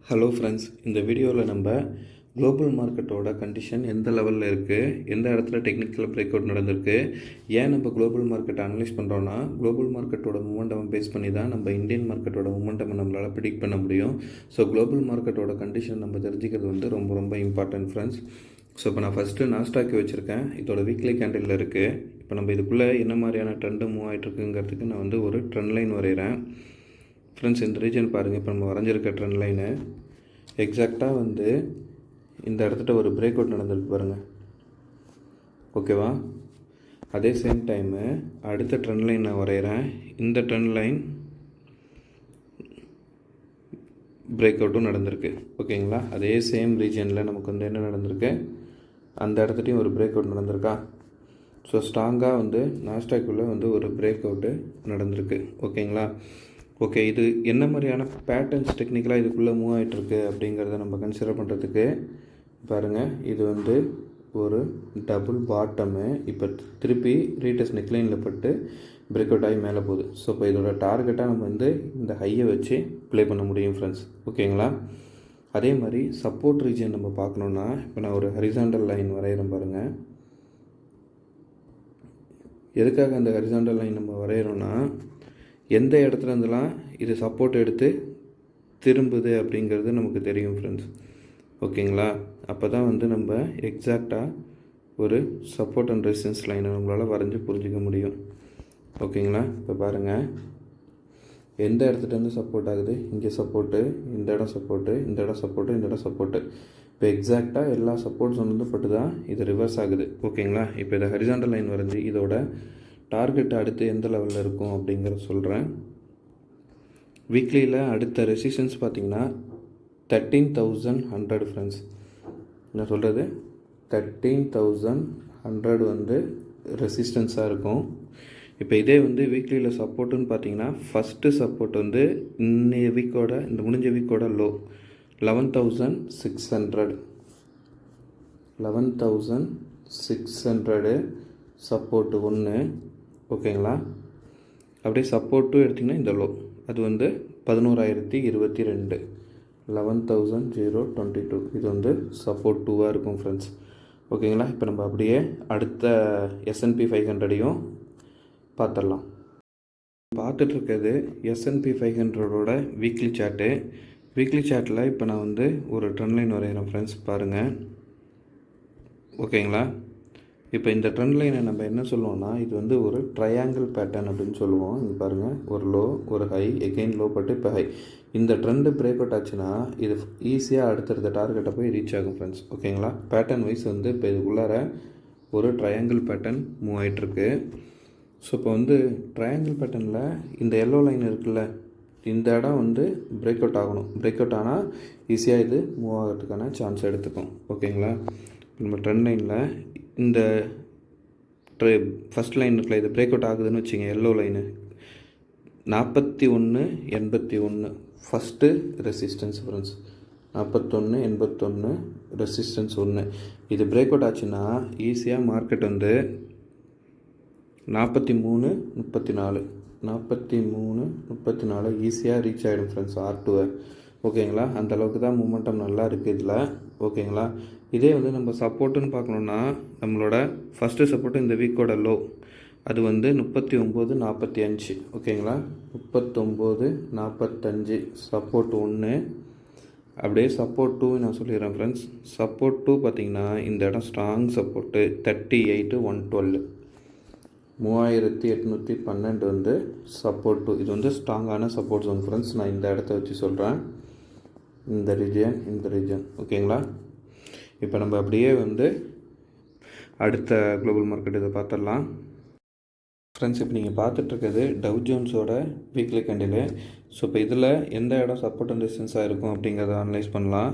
Hello friends, இந்த வீடியோவில் நம்ம குளோபல் மார்க்கெட்டோட கண்டிஷன் எந்த லெவலில் இருக்குது, எந்த இடத்துல டெக்னிக்கல் பிரேக் அவுட் நடந்திருக்கு, ஏன் நம்ம குளோபல் மார்க்கெட்டை அனலைஸ் பண்ணுறோன்னா குளோபல் மார்க்கெட்டோட மூமெண்டம் பேஸ் பண்ணி தான் நம்ம இந்தியன் மார்க்கெட்டோட மூமெண்டம் நம்மளால் ப்ரிடிக்ட் பண்ண முடியும். ஸோ குளோபல் மார்க்கெட்டோட கண்டிஷன் நம்ம தெரிஞ்சுக்கிறது வந்து ரொம்ப ரொம்ப இம்பார்ட்டன்ட் ஃப்ரெண்ட்ஸ். ஸோ இப்போ நான் ஃபஸ்ட்டு நாஸ்டாக்கி வச்சுருக்கேன். இதோட வீக்லி கேண்டில் இருக்குது. இப்போ நம்ம இதுக்குள்ளே என்ன மாதிரியான ட்ரெண்டு மூவ் ஆகிட்டுருக்குங்கிறதுக்கு நான் வந்து ஒரு ட்ரெண்ட் லைன் வரைகிறேன். ஃப்ரெண்ட்ஸ், இந்த ரீஜன் பாருங்கள். இப்போ நம்ம வரைஞ்சிருக்க ட்ரெண்ட் லைனு எக்ஸாக்டாக வந்து இந்த இடத்துல ஒரு பிரேக் அவுட் நடந்திருக்கு பாருங்கள். ஓகேவா? அதே சேம் டைமு அடுத்த ட்ரெண்ட் லைன் நான் வரைகிறேன். இந்த ட்ரெண்ட் லைன் பிரேக் அவுட்டும் நடந்திருக்கு. ஓகேங்களா? அதே சேம் ரீஜனில் நமக்கு வந்து என்ன நடந்திருக்கு, அந்த இடத்துலையும் ஒரு பிரேக் அவுட் நடந்திருக்கா. ஸோ ஸ்ட்ராங்காக வந்து நாஸ்டாக்குள்ளே வந்து ஒரு பிரேக் அவுட்டு நடந்திருக்கு. ஓகேங்களா? ஓகே, இது என்ன மாதிரியான பேட்டர்ன்ஸ் டெக்னிக்கலாக இதுக்குள்ளே மூவ் ஆகிட்டுருக்கு அப்படிங்கிறத நம்ம கன்சிடர் பண்ணுறதுக்கு பாருங்கள். இது வந்து ஒரு டபுள் பாட்டமு. இப்போ திருப்பி ரீடெஸ்ட் நெக்லைனில் பட்டு பிரேக் அவுட் ஆகி மேலே போகுது. ஸோ இப்போ இதோட டார்கெட்டாக நம்ம வந்து இந்த ஹையை வச்சு ப்ளே பண்ண முடியும் ஃப்ரெண்ட்ஸ். ஓகேங்களா? அதே மாதிரி சப்போர்ட் ரீஜன் நம்ம பார்க்கணுன்னா இப்போ நான் ஒரு ஹரிசாண்டல் லைன் வரைகிறேன் பாருங்கள். எதுக்காக அந்த ஹரிசாண்டல் லைன் நம்ம வரைகிறோன்னா, எந்த இடத்துல இருந்தெல்லாம் இது சப்போர்ட் எடுத்து திரும்புது அப்படிங்கிறது நமக்கு தெரியும் ஃப்ரெண்ட்ஸ். ஓகேங்களா? அப்போ தான் வந்து நம்ம எக்ஸாக்டாக ஒரு சப்போர்ட் அண்ட் ரெசிஸ்டன்ஸ் லைனை நம்மளால் வரைஞ்சி புரிஞ்சிக்க முடியும். ஓகேங்களா? இப்போ பாருங்கள், எந்த இடத்துலேருந்து சப்போர்ட் ஆகுது, இங்கே சப்போர்ட்டு, இந்த இடம் சப்போர்ட்டு, இந்த இடம் சப்போர்ட்டு, இந்த இடம் சப்போர்ட்டு. இப்போ எக்ஸாக்டாக எல்லா சப்போர்ட்ஸ் வந்து பட்டு தான் இது ரிவர்ஸ் ஆகுது. ஓகேங்களா? இப்போ இதை ஹரிசாண்டல் லைன் வரைஞ்சி இதோட டார்கெட் அடுத்து எந்த லெவலில் இருக்கும் அப்படிங்கிறத சொல்கிறேன். வீக்லியில் அடுத்த ரெசிஸ்டன்ஸ் பார்த்திங்கன்னா 13,100 ஃப்ரெண்ட்ஸ். நான் சொல்கிறது 13,100 வந்து ரெசிஸ்டன்ஸாக இருக்கும். இப்போ இதே வந்து வீக்லியில் சப்போர்ட்டுன்னு பார்த்தீங்கன்னா, ஃபஸ்ட்டு சப்போர்ட் வந்து இந்த முடிஞ்ச வீக்கோட லோ 11,600 சப்போர்ட்டு ஒன்று. ஓகேங்களா? அப்படியே சப்போர்ட் 2 எடுத்திங்கன்னா இந்த லோ, அது வந்து 11,022 11,022. இது வந்து சப்போர்ட் 2வாக இருக்கும் ஃப்ரெண்ட்ஸ். ஓகேங்களா? இப்போ நம்ம அப்படியே அடுத்த S&P 500ஐயும் பார்த்துடலாம். பார்த்துட்ருக்கிறது S&P 500ஓட வீக்லி சார்ட்டு. வீக்லி சார்ட்டில் இப்போ நான் வந்து ஒரு ட்ரெண்ட் லைன் வரைகிறேன் ஃப்ரெண்ட்ஸ். பாருங்கள். ஓகேங்களா? இப்போ இந்த ட்ரெண்ட் லைனை நம்ம என்ன சொல்லுவோம்னா, இது வந்து ஒரு ட்ரையாங்கிள் பேட்டர்ன் அப்படின்னு சொல்லுவோம். இங்கே பாருங்கள், ஒரு லோ, ஒரு ஹை, எகெயின் லோ பட்டு இப்போ ஹை. இந்த ட்ரெண்டு பிரேக் அவுட் ஆச்சுன்னா இது ஈஸியாக அடுத்தடுத்த டார்கெட்டை போய் ரீச் ஆகும் ஃப்ரெண்ட்ஸ். ஓகேங்களா? பேட்டர்ன் வைஸ் வந்து இப்போ இதுக்குள்ளார ஒரு ட்ரையாங்கிள் பேட்டர்ன் மூவ் ஆகிட்டுருக்கு. ஸோ இப்போ வந்து ட்ரையாங்கிள் பேட்டர்னில் இந்த எல்லோ லைன் இருக்குல்ல, இந்த இடம் வந்து பிரேக் அவுட் ஆகணும். பிரேக் அவுட் ஆனால் ஈஸியாக இது மூவ் ஆகிறதுக்கான சான்ஸ் எடுத்துக்கும். ஓகேங்களா? நம்ம ட்ரெண்ட் லைனில் இந்த ஃபஸ்ட் லைன் இருக்குல்ல, இது பிரேக் அவுட் ஆகுதுன்னு வச்சுங்க. Yellow line 41.81 first resistance friends. 41.81 resistance 1. இது பிரேக் அவுட் ஆச்சுன்னா ஈஸியாக மார்க்கெட் வந்து 43.34 ஈஸியாக ரீச் ஆகிடும் ஃப்ரெண்ட்ஸ் R2. ஓகேங்களா? அந்தளவுக்கு தான் மூமெண்டம் நல்லா இருக்குது இதில். ஓகேங்களா? இதே வந்து நம்ம சப்போர்ட்டுன்னு பார்க்கணுன்னா, நம்மளோட ஃபஸ்ட்டு சப்போர்ட்டு இந்த வீக்கோட லோ, அது வந்து 39.45. ஓகேங்களா? 39.45 சப்போர்ட் 1. அப்படியே சப்போர்ட் 2 நான் சொல்லிடுறேன் ஃப்ரெண்ட்ஸ். சப்போர்ட் 2 பார்த்திங்கன்னா இந்த இடம் ஸ்ட்ராங் சப்போர்ட்டு 38.112 3812 வந்து சப்போர்ட் 2. இது வந்து ஸ்ட்ராங்கான சப்போர்ட் ஜோன் ஃப்ரெண்ட்ஸ். நான் இந்த இடத்த வச்சு சொல்கிறேன். இந்த ரீஜன். ஓகேங்களா? இப்போ நம்ம அப்படியே வந்து அடுத்த குளோபல் மார்க்கெட் இதை பார்த்துடலாம் ஃப்ரெண்ட்ஸ். இப்போ நீங்கள் பார்த்துட்ருக்கிறது டவ் ஜோன்ஸோட வீக்லி கேண்டில். ஸோ இப்போ இதில் எந்த இடம் சப்போர்ட் அண்ட் ரெசிஸ்டன்ஸாக இருக்கும் அப்படிங்கிறத அனலைஸ் பண்ணலாம்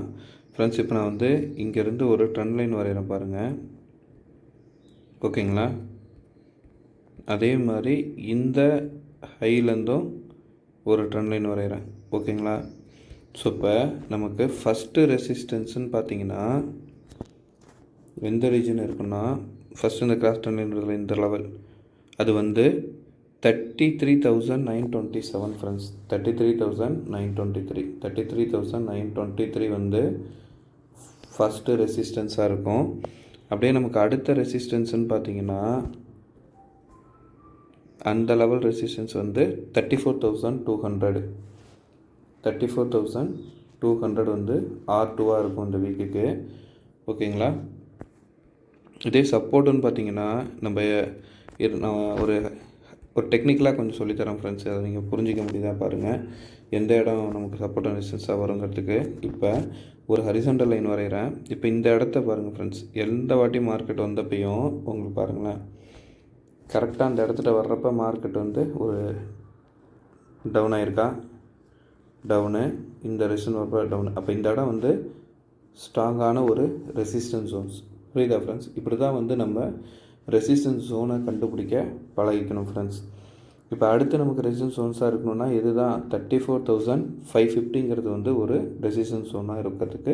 ஃப்ரெண்ட்ஸ். இப்போ நான் வந்து இங்கேருந்து ஒரு ட்ரெண்ட் லைன் வரைகிறேன் பாருங்கள். ஓகேங்களா? அதே மாதிரி இந்த ஹைலேருந்தும் ஒரு ட்ரெண்ட் லைன் வரைகிறேன். ஓகேங்களா? ஸோ இப்போ நமக்கு ஃபஸ்ட்டு ரெசிஸ்டன்ஸுன்னு பார்த்தீங்கன்னா எந்த ரீஜன் இருக்குன்னா, ஃபஸ்ட்டு இந்த கிராஸ் ட்ரெண்ட் லைன் இந்த லெவல், அது வந்து 33,927 ஃப்ரெண்ட்ஸ். 33,923 வந்து ஃபஸ்ட்டு ரெசிஸ்டன்ஸாக இருக்கும். அப்படியே நமக்கு அடுத்த ரெசிஸ்டன்ஸ்னு பார்த்தீங்கன்னா அந்த லெவல் ரெசிஸ்டன்ஸ் வந்து 34,200 வந்து R2ஆக இருக்கும் இந்த வீக்குக்கு. ஓகேங்களா. இதே சப்போர்ட்டுன்னு பார்த்தீங்கன்னா நான் ஒரு டெக்னிக்கலாக கொஞ்சம் சொல்லித்தரேன் ஃப்ரெண்ட்ஸ். அதை நீங்கள் புரிஞ்சிக்க முடியுதா பாருங்கள், எந்த இடம் நமக்கு சப்போர்ட் அண்ட் ரெசிஸ்டன்ஸாக வருங்கிறதுக்கு. இப்போ ஒரு ஹரிசாண்டல் லைன் வரைகிறேன். இப்போ இந்த இடத்த பாருங்கள் ஃப்ரெண்ட்ஸ். எந்த வாட்டி மார்க்கெட் வந்தப்பையும் உங்களுக்கு பாருங்களேன், கரெக்டாக அந்த இடத்துல வர்றப்போ மார்க்கெட் வந்து ஒரு டவுன் ஆகிருக்கா, டவுனு, இந்த ரெசிஸ்டன்ஸ் வரப்போ டவுனு. அப்போ இந்த இடம் வந்து ஸ்ட்ராங்கான ஒரு ரெசிஸ்டன்ஸ் ஜோன்ஸ். புரியுதா ஃப்ரெண்ட்ஸ். இப்படி தான் வந்து நம்ம ரெசிஸ்டன்ஸ் ஜோனை கண்டுபிடிக்க பழகிக்கணும் ஃப்ரெண்ட்ஸ். இப்போ அடுத்து நமக்கு ரெசிஸ்டன்ஸ் ஜோன்ஸாக இருக்கணும்னா இதுதான் 34,550 வந்து ஒரு ரெசிஸ்டன்ஸ் ஜோனாக இருக்கிறதுக்கு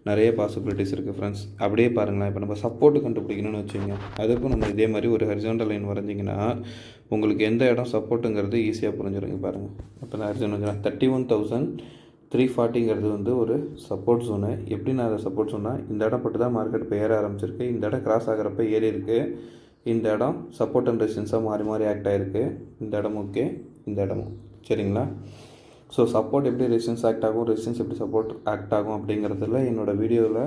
நிறைய பாசிபிலிட்டிஸ் இருக்குது ஃப்ரெண்ட்ஸ். அப்படியே பாருங்களேன், இப்போ நம்ம சப்போர்ட்டு கண்டுபிடிக்கணும்னு வச்சுங்க, அதுக்கும் நம்ம இதே மாதிரி ஒரு ஹரிசாண்டல் லைன் வரைஞ்சிங்கன்னா உங்களுக்கு எந்த இடம் சப்போர்ட்டுங்கிறது ஈஸியாக புரிஞ்சிருங்க. பாருங்கள், இப்போ நான் ஹரிசாண்டல் 31,340 வந்து ஒரு சப்போர்ட் ஜோனு. எப்படி நான் அதை சப்போர்ட் சொன்னால், இந்த இடம் பட்டு தான் மார்க்கெட் இப்போ ஏற ஆரம்பிச்சிருக்கு. இந்த இடம் கிராஸ் ஆகிறப்ப ஏறி இருக்குது. இந்த இடம் சப்போர்ட் அண்ட் ரெசிஸ்டன்ஸாக மாறி மாறி ஆக்ட் ஆகிருக்கு. இந்த இடம் ஓகே, இந்த இடமும் சரிங்களா. ஸோ சப்போர்ட் எப்படி ரெசிஸ்டன்ஸ் ஆக்ட் ஆகும், ரெசிஸ்டன்ஸ் எப்படி சப்போர்ட் ஆக்ட் ஆகும் அப்படிங்கிறதுல என்னோடய வீடியோவில்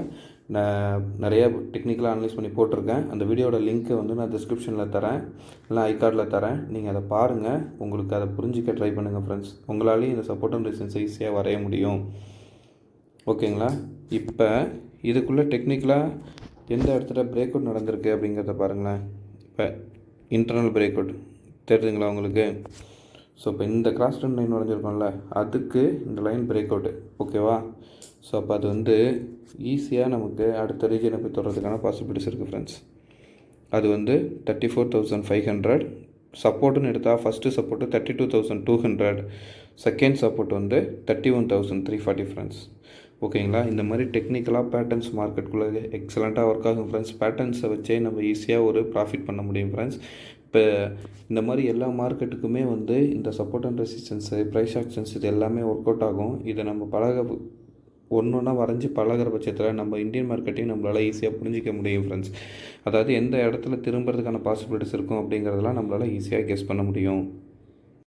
நான் நிறையா டெக்னிக்கலாக அனலைஸ் பண்ணி போட்டிருக்கேன். அந்த வீடியோட லிங்க்கை வந்து நான் டிஸ்கிரிப்ஷனில் தரேன், இல்லை ஐகார்டில் தரேன். நீங்கள் அதை பாருங்கள், உங்களுக்கு அதை புரிஞ்சிக்க ட்ரை பண்ணுங்கள் ஃப்ரெண்ட்ஸ். உங்களாலேயும் இந்த சப்போர்ட் அண்ட் ரெசிஸ்டன்ஸ் ஈஸியாக வரைய முடியும். ஓகேங்களா. இப்போ இதுக்குள்ளே டெக்னிக்கலாக எந்த இடத்துல பிரேக் அவுட் நடந்திருக்கு அப்படிங்கிறத பாருங்களேன். இப்போ இன்டர்னல் பிரேக் அவுட் தெரியுதுங்களா உங்களுக்கு. ஸோ இப்போ இந்த கிராஸ் ட்ரெண்ட் லைன் வரைஞ்சிருக்கோம்ல, அதுக்கு இந்த லைன் பிரேக் அவுட்டு. ஓகேவா. ஸோ அப்போ அது வந்து ஈஸியாக நமக்கு அடுத்த ரீஜனை போய் தொடர்றதுக்கான பாசிபிலிட்டிஸ் இருக்குது ஃப்ரெண்ட்ஸ். அது வந்து 34,500 சப்போர்ட்டுன்னு எடுத்தால், ஃபஸ்ட்டு சப்போர்ட்டு 32,200, செகண்ட் சப்போர்ட் வந்து 31,340 ஃப்ரெண்ட்ஸ். ஓகேங்களா. இந்த மாதிரி டெக்னிக்கலாக பேட்டர்ன்ஸ் மார்க்கெட்டுக்குள்ளே எக்ஸலண்ட்டாக ஒர்க் ஆகும் ஃப்ரெண்ட்ஸ். பேட்டர்ன்ஸை வச்சே நம்ம ஈஸியாக ஒரு ப்ராஃபிட் பண்ண முடியும் ஃப்ரெண்ட்ஸ். இப்போ இந்த மாதிரி எல்லா மார்க்கெட்டுக்குமே வந்து இந்த support and resistance, price actions இது எல்லாமே ஒர்க் அவுட் ஆகும். இதை நம்ம ஒன்று ஒன்றா வரைஞ்சி பழகிற பட்சத்தில் நம்ம இந்தியன் மார்க்கெட்டையும் நம்மளால் ஈஸியாக புரிஞ்சிக்க முடியும் ஃப்ரெண்ட்ஸ். அதாவது எந்த இடத்துல திரும்புறதுக்கான பாசிபிலிட்டிஸ் இருக்கும் அப்படிங்கிறதெல்லாம் நம்மளால் ஈஸியாக கெஸ் பண்ண முடியும்.